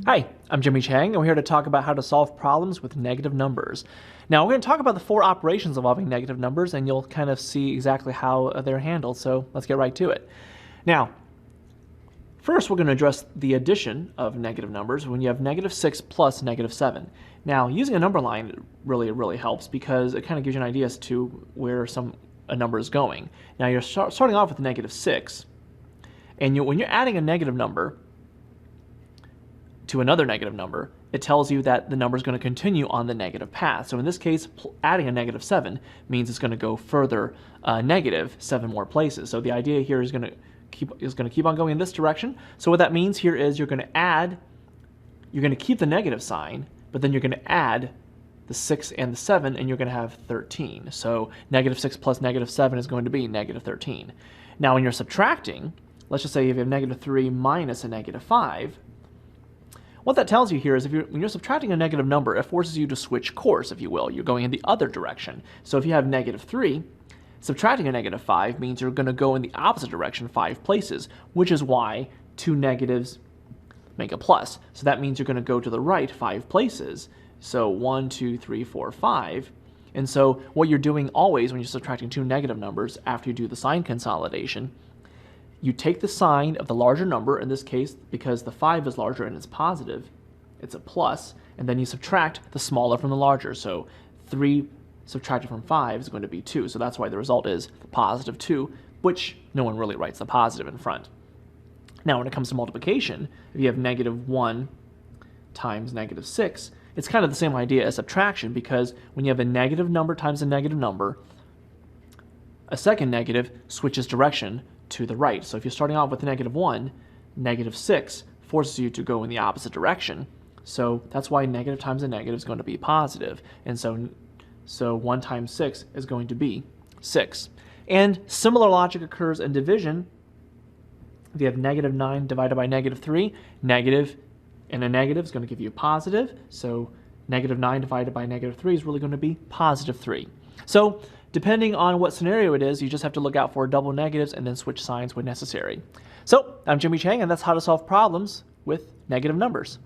Hi, I'm Jimmy Chang, and we're here to talk about how to solve problems with negative numbers. Now, we're going to talk about the four operations involving negative numbers, and you'll kind of see exactly how they're handled, so let's get right to it. Now, first we're going to address the addition of negative numbers when you have negative 6 plus negative 7. Now, using a number line really helps because it kind of gives you an idea as to where a number is going. Now, you're starting off with negative 6, and when you're adding a negative number to another negative number, it tells you that the number is going to continue on the negative path. So in this case, adding a negative 7 means it's going to go further negative 7 more places. So the idea here is going to keep on going in this direction. So what that means here is you're going to keep the negative sign, but then you're going to add the 6 and the 7, and you're going to have 13. So negative 6 plus negative 7 is going to be negative 13. Now when you're subtracting, let's just say if you have negative 3 minus a negative 5, what that tells you here is when you're subtracting a negative number, it forces you to switch course, if you will. You're going in the other direction. So if you have negative 3, subtracting a negative 5 means you're going to go in the opposite direction 5 places, which is why two negatives make a plus. So that means you're going to go to the right 5 places. So 1, 2, 3, 4, 5. And so what you're doing always when you're subtracting two negative numbers after you do the sign consolidation, you take the sign of the larger number, in this case, because the 5 is larger and it's positive, it's a plus, and then you subtract the smaller from the larger. So 3 subtracted from 5 is going to be 2. So that's why the result is positive 2, which no one really writes the positive in front. Now when it comes to multiplication, if you have negative 1 times negative 6, it's kind of the same idea as subtraction, because when you have a negative number times a negative number, a second negative switches direction to the right. So if you're starting off with negative 1, negative 6 forces you to go in the opposite direction. So that's why negative times a negative is going to be positive. And so 1 times 6 is going to be 6. And similar logic occurs in division. If you have negative 9 divided by negative 3, negative and a negative is going to give you a positive. So negative 9 divided by negative 3 is really going to be positive 3. So depending on what scenario it is, you just have to look out for double negatives and then switch signs when necessary. So I'm Jimmy Chang, and that's how to solve problems with negative numbers.